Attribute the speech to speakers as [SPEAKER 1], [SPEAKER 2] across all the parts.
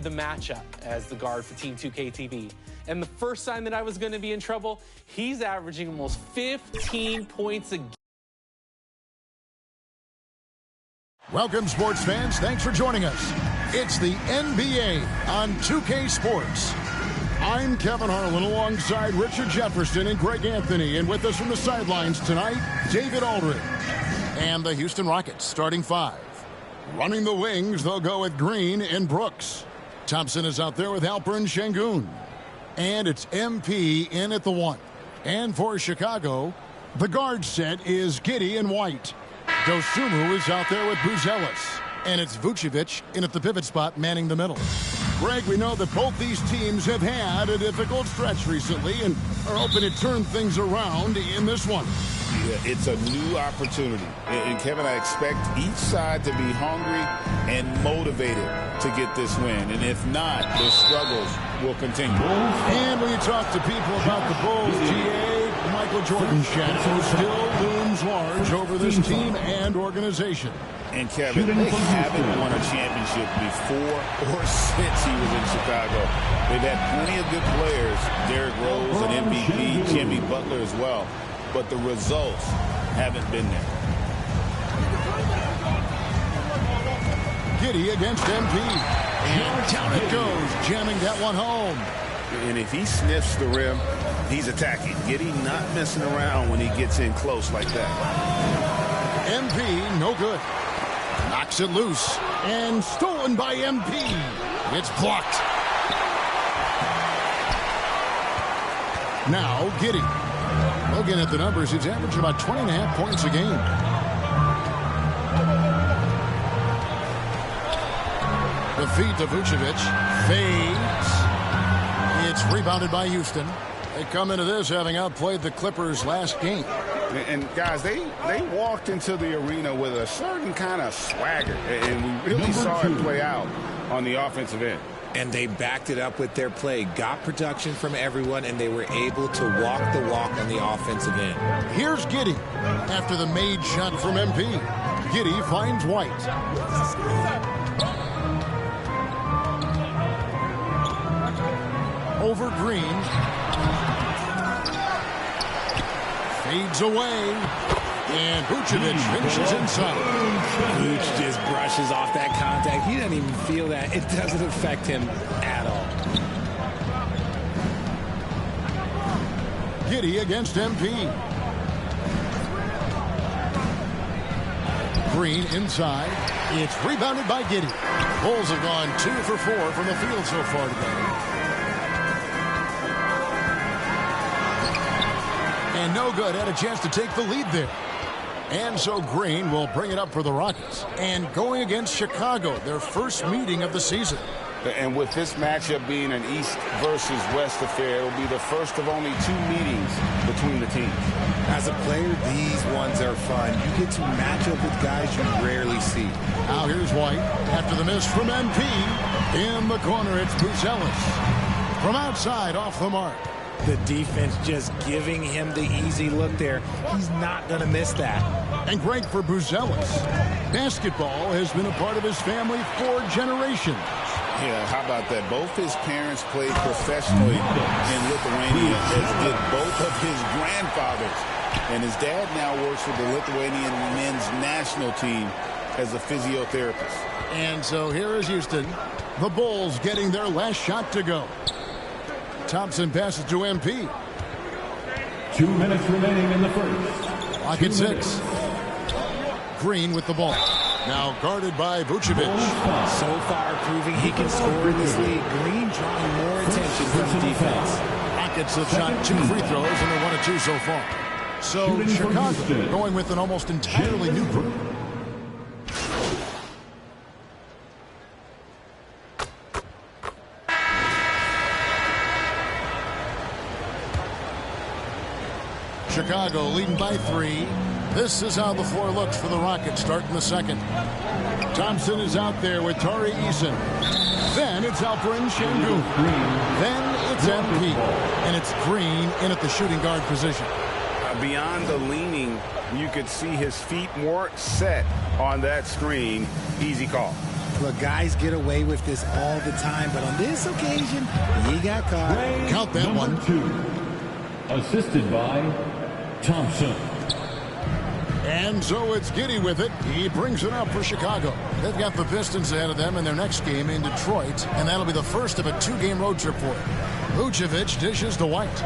[SPEAKER 1] the matchup as the guard for Team 2K TV. And the first sign that I was going to be in trouble, he's averaging almost 15 points a game.
[SPEAKER 2] Welcome, sports fans. Thanks for joining us. It's the NBA on 2K Sports. I'm Kevin Harlan alongside Richard Jefferson and Greg Anthony. And with us from the sidelines tonight, David Aldridge. And the Houston Rockets starting five. Running the wings, they'll go with Green and Brooks. Thompson is out there with Alperen Sengun. And it's MP in at the one. And for Chicago, the guard set is Giddey and White. Dosunmu is out there with Buzelis. And it's Vucevic in at the pivot spot, manning the middle. Greg, we know that both these teams have had a difficult stretch recently and are hoping to turn things around in this one.
[SPEAKER 3] Yeah, it's a new opportunity. And Kevin, I expect each side to be hungry and motivated to get this win. And if not, their struggles will continue.
[SPEAKER 2] And when you talk to people about the Bulls, GA, Michael Jordan's shadow still looms large over this team and organization.
[SPEAKER 3] And Kevin, they haven't won a championship before or since he was in Chicago. They've had plenty of good players, Derrick Rose, an MVP, Jimmy Butler as well. But the results haven't been there.
[SPEAKER 2] Giddey against MP. And down it goes, jamming that one home.
[SPEAKER 3] And if he sniffs the rim, he's attacking. Giddey not messing around when he gets in close like that.
[SPEAKER 2] MP, no good. Knocks it loose. And stolen by MP. It's blocked. Now, Giddey. Looking at the numbers, he's averaging about 20.5 points a game. The feed to Vucevic. Fades. It's rebounded by Houston. They come into this having outplayed the Clippers last game.
[SPEAKER 3] And guys, they walked into the arena with a certain kind of swagger. And we really saw it play out on the offensive end.
[SPEAKER 4] And they backed it up with their play, got production from everyone, and they were able to walk the walk on the offensive end.
[SPEAKER 2] Here's Giddey after the made shot from MP. Giddey finds White. Over Green. Fades away. And Vucevic finishes inside.
[SPEAKER 4] Vucevic just brushes off that contact. He doesn't even feel that. It doesn't affect him at all.
[SPEAKER 2] Giddey against MP. Green inside. It's rebounded by Giddey. Bulls have gone 2 for 4 from the field so far today. And no good. Had a chance to take the lead there. And so Green will bring it up for the Rockets. And going against Chicago, their first meeting of the season.
[SPEAKER 3] And with this matchup being an East versus West affair, it will be the first of only 2 meetings between the teams.
[SPEAKER 4] As a player, these ones are fun. You get to match up with guys you rarely see.
[SPEAKER 2] Now here's White after the miss from MP. In the corner, it's Buzelis. From outside, off the mark.
[SPEAKER 4] The defense just giving him the easy look there. He's not going to miss that.
[SPEAKER 2] And great for Buzelis. Basketball has been a part of his family for generations.
[SPEAKER 3] Yeah, how about that? Both his parents played professionally in Lithuania, as did both of his grandfathers. And his dad now works with the Lithuanian men's national team as a physiotherapist.
[SPEAKER 2] And so here is Houston. The Bulls getting their last shot to go. Thompson passes to MP.
[SPEAKER 5] 2 minutes remaining in the first.
[SPEAKER 2] Clock at 6. Green with the ball. Now guarded by Vucevic.
[SPEAKER 4] So far proving he can score in this league. Green drawing more attention from the defense.
[SPEAKER 2] Rockets have shot 2 free throws and they're 1 of 2 so far. So Chicago going with an almost entirely new group. Chicago leading by 3. This is how the floor looks for the Rockets starting the second. Thompson is out there with Tari Eason. Then it's Alperen Sengun. Then it's MP. And it's Green in at the shooting guard position.
[SPEAKER 3] Beyond the leaning, you could see his feet more set on that screen. Easy call.
[SPEAKER 4] Look, guys get away with this all the time, but on this occasion, he got caught.
[SPEAKER 2] Count that one.
[SPEAKER 5] 2, assisted by Thompson.
[SPEAKER 2] And so it's Giddey with it. He brings it up for Chicago. They've got the Pistons ahead of them in their next game in Detroit, and that'll be the first of a 2-game road trip for him. Vucevic dishes to White.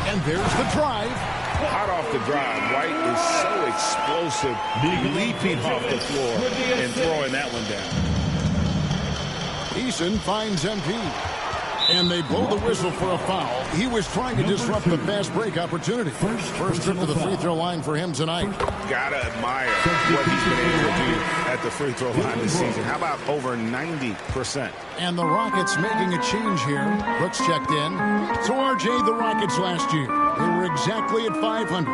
[SPEAKER 2] And there's the drive.
[SPEAKER 3] Hot off the drive. White is so explosive, leaping off the floor and throwing that one down.
[SPEAKER 2] Eason finds MP. And they blow the whistle for a foul. He was trying to disrupt the fast break opportunity. First trip to the free throw line for him tonight.
[SPEAKER 3] Gotta admire what he's been able to do at the free throw line this season. How about over 90%?
[SPEAKER 2] And the Rockets making a change here. Brooks checked in. So RJ, the Rockets last year, they were exactly at 500.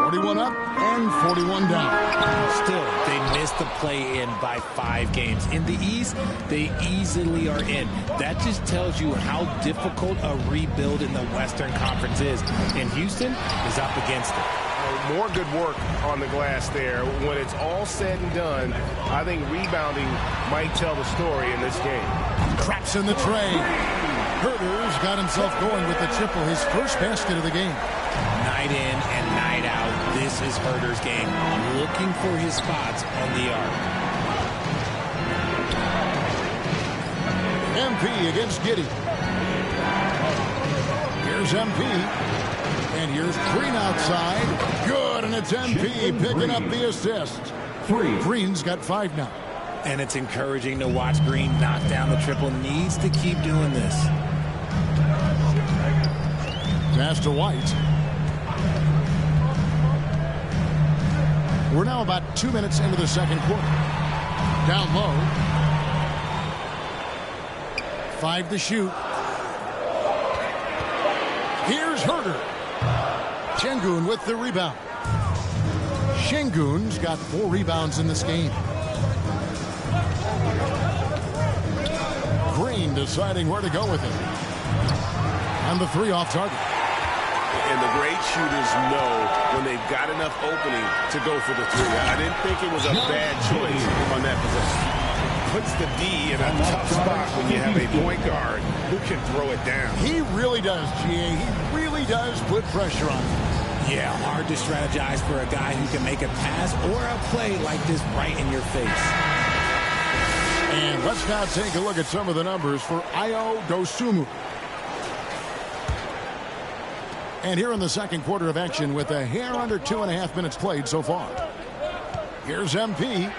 [SPEAKER 2] 41 up and 41 down.
[SPEAKER 6] Still, they missed the play-in by 5 games. In the East, they easily are in. That just tells you how difficult a rebuild in the Western Conference is. And Houston is up against it.
[SPEAKER 7] More good work on the glass there. When it's all said and done, I think rebounding might tell the story in this game.
[SPEAKER 2] Traps in the tray. Herter's got himself going with the triple, his first basket of the game.
[SPEAKER 6] Night in and night out, this is Herter's game. Looking for his spots on the arc.
[SPEAKER 2] MP against Giddey. Here's MP. And here's Green outside. Good, and it's MP picking up the assist. Green's got 5 now.
[SPEAKER 6] And it's encouraging to watch Green knock down the triple. Needs to keep doing this.
[SPEAKER 2] Pass to White. We're now about 2 minutes into the second quarter. Down low. 5 to shoot. Here's Herter. Şengün with the rebound. Şengün's got 4 rebounds in this game. Green deciding where to go with it. And the 3 off target.
[SPEAKER 7] And the great shooters know when they've got enough opening to go for the 3. I didn't think it was a bad choice on that possession.
[SPEAKER 3] Puts the D in a tough spot when you have a point guard who can throw it down.
[SPEAKER 2] He really does, GA. He really does put pressure on him.
[SPEAKER 6] Yeah, hard to strategize for a guy who can make a pass or a play like this right in your face.
[SPEAKER 2] And let's now take a look at some of the numbers for Ayo Dosunmu. And here in the second quarter of action with a hair under 2.5 minutes played so far. Here's MP.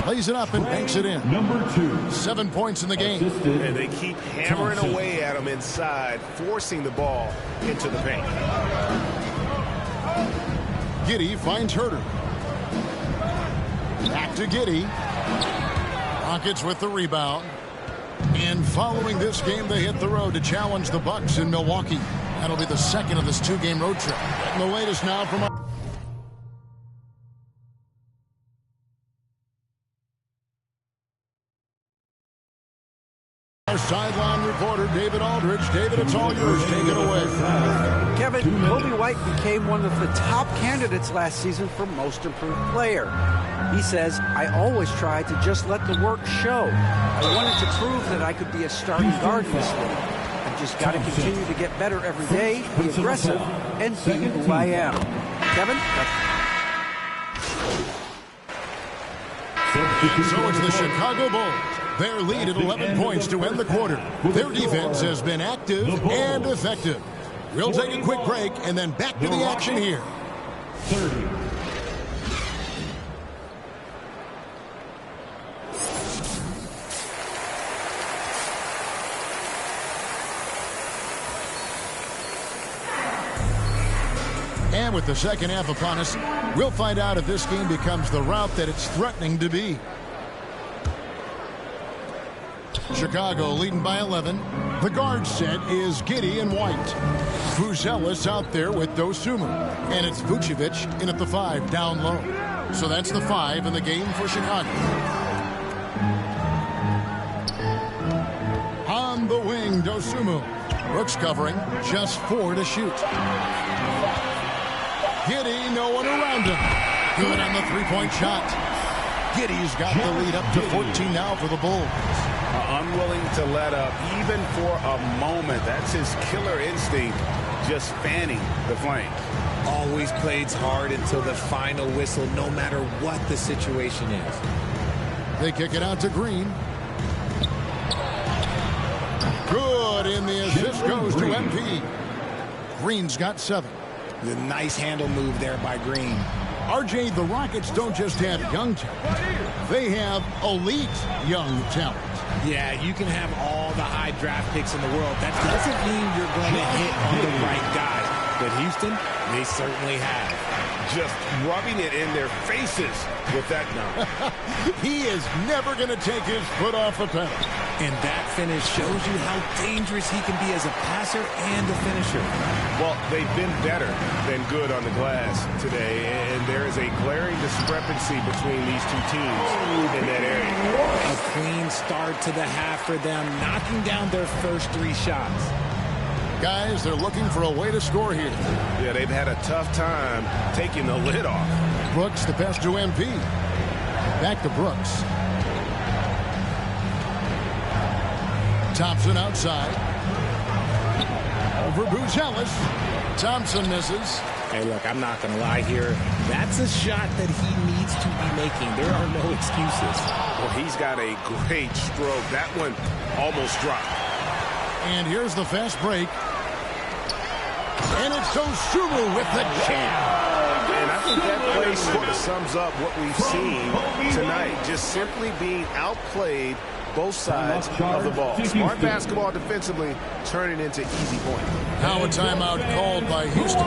[SPEAKER 2] Plays it up and banks it in.
[SPEAKER 5] Number 2.
[SPEAKER 2] 7 points in the game.
[SPEAKER 7] And they keep hammering away at him inside, forcing the ball into the paint.
[SPEAKER 2] Giddey finds Herter. Back to Giddey. Rockets with the rebound. And following this game, they hit the road to challenge the Bucks in Milwaukee. That'll be the second of this 2-game road trip. And the latest now from our sideline reporter, David Aldridge. David, it's all yours. Take it away.
[SPEAKER 8] Kevin, Kobe White became one of the top candidates last season for Most Improved Player. He says, I always tried to just let the work show. I wanted to prove that I could be a starting guard in this league. I've just got to continue to get better every day, be aggressive, and be who I am. Kevin?
[SPEAKER 2] So it's the Chicago Bulls. Their lead at 11 points to end the quarter. Their defense has been active and effective. We'll take a quick break and then back to the action here.
[SPEAKER 5] 30.
[SPEAKER 2] And with the second half upon us, we'll find out if this game becomes the rout that it's threatening to be. Chicago leading by 11. The guard set is Giddey and White. Vucevic out there with Dosunmu. And it's Vucevic in at the 5 down low. So that's the 5 in the game for Chicago. On the wing, Dosunmu. Brooks covering, just 4 to shoot. Giddey, no one around him. Good on the 3-point shot. Giddy's got the lead up to 14 now for the Bulls.
[SPEAKER 3] Unwilling to let up even for a moment. That's his killer instinct, just fanning the flames.
[SPEAKER 6] Always plays hard until the final whistle, no matter what the situation is.
[SPEAKER 2] They kick it out to Green. Good, and the assist goes to MP. Green's got 7.
[SPEAKER 6] The nice handle move there by Green.
[SPEAKER 2] RJ, the Rockets don't just have young talent. They have elite young talent.
[SPEAKER 6] Yeah, you can have all the high draft picks in the world. That doesn't mean you're going to hit on the right guy. But Houston, they certainly have.
[SPEAKER 7] Just rubbing it in their faces with that number.
[SPEAKER 2] He is never going to take his foot off the pedal.
[SPEAKER 6] And that finish shows you how dangerous he can be as a passer and a finisher.
[SPEAKER 7] Well, they've been better than good on the glass today, and there is a glaring discrepancy between these two teams in that area.
[SPEAKER 6] A clean start to the half for them, knocking down their first 3 shots.
[SPEAKER 2] Guys, they're looking for a way to score here.
[SPEAKER 7] Yeah, they've had a tough time taking the lid off.
[SPEAKER 2] Brooks, the pass to MP. Back to Brooks. Thompson outside. Over Buzelis. Thompson misses.
[SPEAKER 6] Hey, look, I'm not going to lie here. That's a shot that he needs to be making. There are no excuses.
[SPEAKER 7] Well, he's got a great stroke. That one almost dropped.
[SPEAKER 2] And here's the fast break. And it's Dosunmu with the jam.
[SPEAKER 7] And I think that play sort of sums up what we've seen tonight. Just simply being outplayed both sides of the ball. Smart basketball defensively, turning into easy points.
[SPEAKER 2] Now a timeout called by Houston.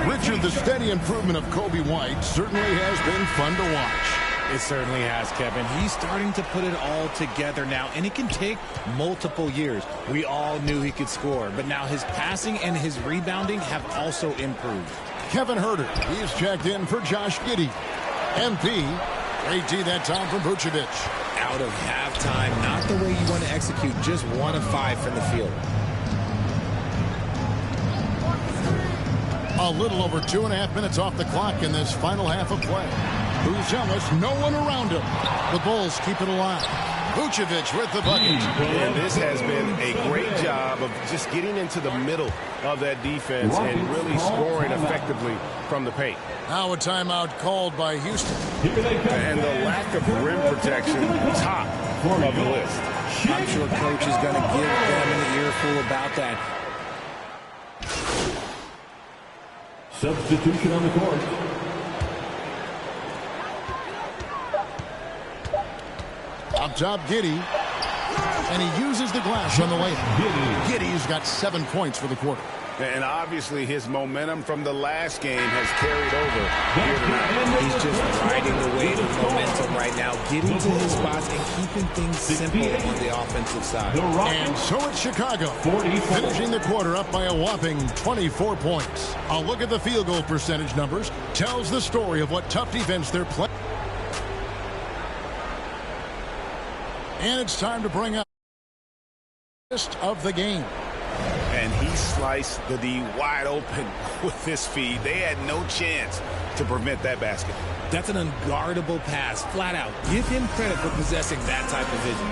[SPEAKER 2] Richard, the steady improvement of Coby White certainly has been fun to watch.
[SPEAKER 6] It certainly has, Kevin. He's starting to put it all together now, and it can take multiple years. We all knew he could score, but now his passing and his rebounding have also improved.
[SPEAKER 2] Kevin Huerter, he is checked in for Josh Giddey. MP, great D that time from Vucevic.
[SPEAKER 6] Out of halftime, not the way you want to execute, just 1 of 5 from the field.
[SPEAKER 2] A little over 2.5 minutes off the clock in this final half of play. Buzelis, no one around him. The Bulls keep it alive. Vucevic with the bucket.
[SPEAKER 7] And this has been a great job of just getting into the middle of that defense and really scoring effectively from the paint.
[SPEAKER 2] Now a timeout called by Houston.
[SPEAKER 7] And the lack of rim protection, top of the list.
[SPEAKER 6] I'm sure coach is going to give them an earful about that.
[SPEAKER 5] Substitution on the court.
[SPEAKER 2] Up top, Giddey. And he uses the glass on the way. Giddey's got 7 points for the quarter.
[SPEAKER 3] And obviously his momentum from the last game has carried over here tonight.
[SPEAKER 6] He's just riding the wave of momentum right now, getting to his spots and keeping things simple on the offensive side.
[SPEAKER 2] And so it's Chicago, finishing the quarter up by a whopping 24 points. A look at the field goal percentage numbers tells the story of what tough defense they're playing. And it's time to bring up the list of the game.
[SPEAKER 3] And he sliced the D wide open with his feed. They had no chance to prevent that basket.
[SPEAKER 6] That's an unguardable pass, flat out. Give him credit for possessing that type of vision.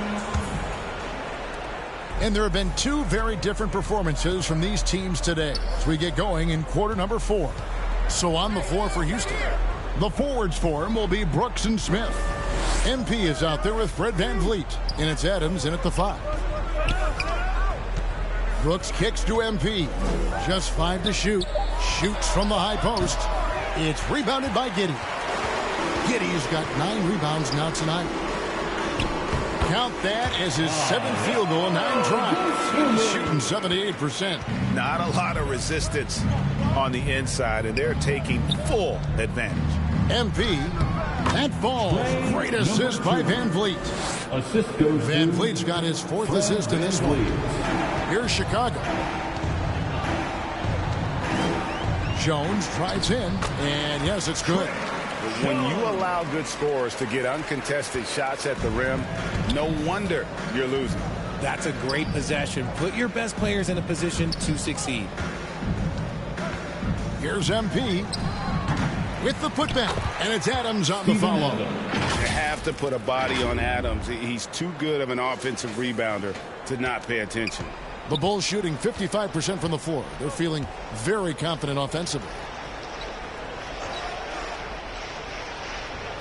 [SPEAKER 2] And there have been 2 very different performances from these teams today as we get going in quarter number 4. So on the floor for Houston, the forwards for him will be Brooks and Smith. MP is out there with Fred VanVleet, and it's Adams in at the 5. Brooks kicks to MP. Just 5 to shoot. Shoots from the high post. It's rebounded by Giddey. Giddey's got 9 rebounds now tonight. Count that as his 7th field goal in 9 tries. He's shooting 78%.
[SPEAKER 3] Not a lot of resistance on the inside, and they're taking full advantage.
[SPEAKER 2] MP, that falls. Great assist by VanVleet.
[SPEAKER 5] Assist goes
[SPEAKER 2] VanVleet's got his 4th assist in this one. Here's Chicago. Jones tries in, and yes, it's good.
[SPEAKER 3] When you allow good scorers to get uncontested shots at the rim, no wonder you're losing.
[SPEAKER 6] That's a great possession. Put your best players in a position to succeed.
[SPEAKER 2] Here's MP with the putback, and it's Adams on the follow.
[SPEAKER 3] You have to put a body on Adams. He's too good of an offensive rebounder to not pay attention.
[SPEAKER 2] The Bulls shooting 55% from the floor. They're feeling very confident offensively.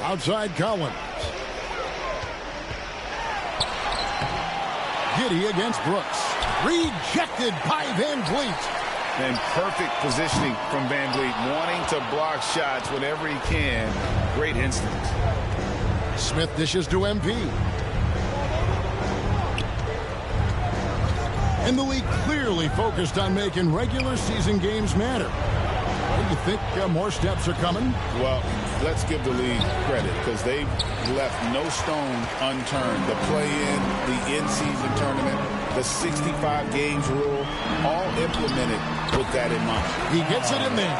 [SPEAKER 2] Outside Collins. Giddey against Brooks. Rejected by Van Vliet.
[SPEAKER 3] And perfect positioning from Van Vliet, wanting to block shots whenever he can. Great instincts.
[SPEAKER 2] Smith dishes to MP. And the league clearly focused on making regular season games matter. Do you think more steps are coming?
[SPEAKER 3] Well, let's give the league credit because they've left no stone unturned. The play-in, the in-season tournament, the 65 games rule, all implemented with that in mind.
[SPEAKER 2] He gets it in there.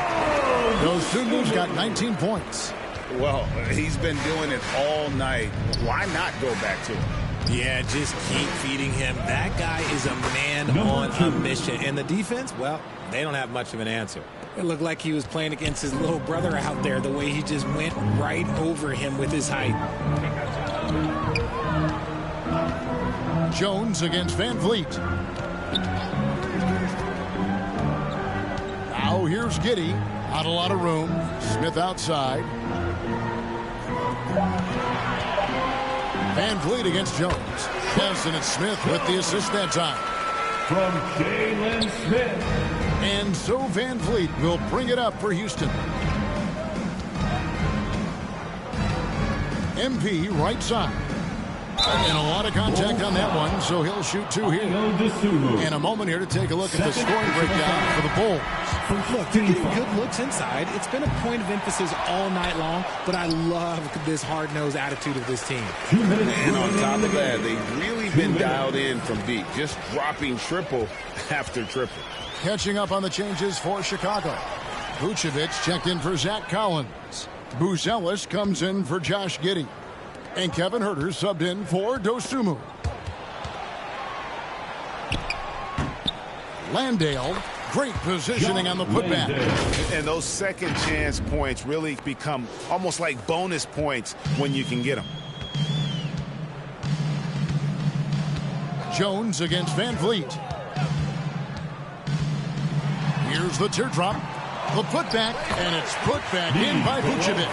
[SPEAKER 2] Dosunmu's got 19 points.
[SPEAKER 3] Well, he's been doing it all night. Why not go back to him?
[SPEAKER 6] Yeah, just keep feeding him. That guy is a man on a mission. And the defense, well, they don't have much of an answer. It looked like he was playing against his little brother out there, the way he just went right over him with his height.
[SPEAKER 2] Jones against Van Vliet. Now here's Giddey. Not a lot of room. Smith outside. Van Vliet against Jones. Yes, and it's Smith with the assist that time.
[SPEAKER 5] From Jalen Smith.
[SPEAKER 2] And so Van Vliet will bring it up for Houston. MP right side. And a lot of contact on that one, so he'll shoot two here. And a moment here to take a look at the scoring breakdown for the Bulls.
[SPEAKER 6] Look, they're getting good looks inside. It's been a point of emphasis all night long, but I love this hard-nosed attitude of this team.
[SPEAKER 3] And on top of that, they've really been dialed in from deep, just dropping triple after triple.
[SPEAKER 2] Catching up on the changes for Chicago. Vucevic checked in for Zach Collins. Buzelis comes in for Josh Giddey. And Kevin Huerter subbed in for Dosunmu. Landale, great positioning on the putback.
[SPEAKER 7] And those second chance points really become almost like bonus points when you can get them.
[SPEAKER 2] Jones against Van Vliet. Here's the teardrop. The putback, and it's put back in by Vucevic.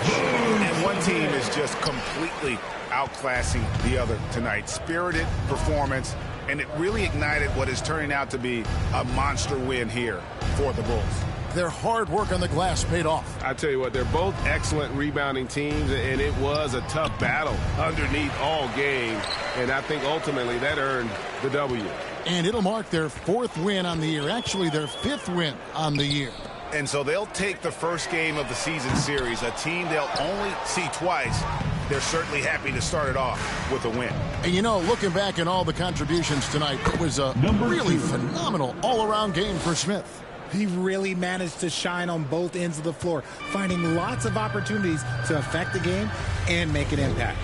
[SPEAKER 7] And one team is just completely outclassing the other tonight. Spirited performance, and it really ignited what is turning out to be a monster win here for the Bulls.
[SPEAKER 2] Their hard work on the glass paid off.
[SPEAKER 7] I tell you what, they're both excellent rebounding teams, and it was a tough battle underneath all game, and I think ultimately that earned the W.
[SPEAKER 2] And it'll mark their 4th win on the year, actually their 5th win on the year.
[SPEAKER 7] And so they'll take the first game of the season series, a team they'll only see twice. They're certainly happy to start it off with a win.
[SPEAKER 2] And you know, looking back at all the contributions tonight, it was a really phenomenal all-around game for Smith.
[SPEAKER 6] He really managed to shine on both ends of the floor, finding lots of opportunities to affect the game and make an impact.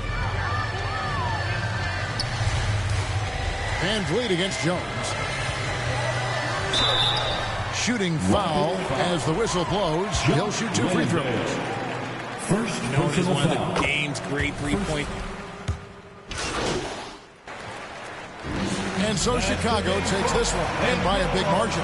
[SPEAKER 2] Van Vliet against Jones. Shooting foul as the whistle blows. He'll shoot 2 free throws.
[SPEAKER 5] First,
[SPEAKER 6] He's one of the game's great three-point.
[SPEAKER 2] And so Chicago takes this one, and by a big margin.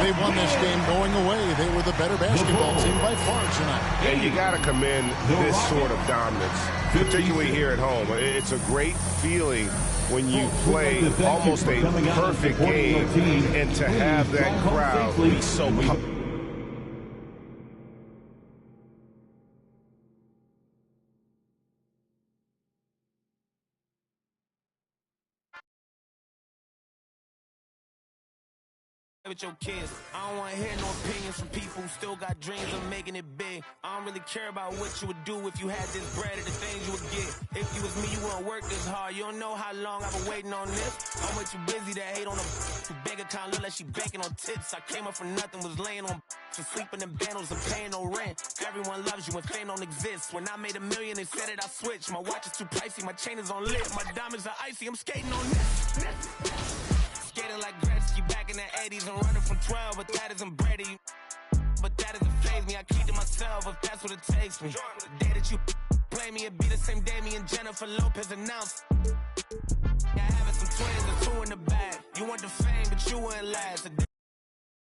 [SPEAKER 2] They won this game going away. They were the better basketball team by far tonight.
[SPEAKER 7] And you got to commend this sort of dominance, particularly here at home. It's a great feeling when you play almost a perfect game and to have that crowd be so pumped.
[SPEAKER 9] With your kids, I don't want to hear no opinions from people who still got dreams of making it big. I don't really care about what you would do if you had this bread or the things you would get. If you was me, you wouldn't work this hard. You don't know how long I've been waiting on this. I'm way too busy to hate on a bank account, look like she banking on tits. I came up from nothing, was laying on to sleeping in bundles and paying no rent. Everyone loves you when fame don't exist. When I made $1 million, they said it, I switched. My watch is too pricey, my chain is on lit, my diamonds are icy. I'm skating on this. Skating like Gretzky back in the 80s and running from 12, but that isn't Brady. But that doesn't faze me, I keep to myself if that's what it takes me. The day that you play me, it'd be the same day me and Jennifer Lopez announced. Yeah, having some twins or two in the bag. You want the fame, but you wouldn't last.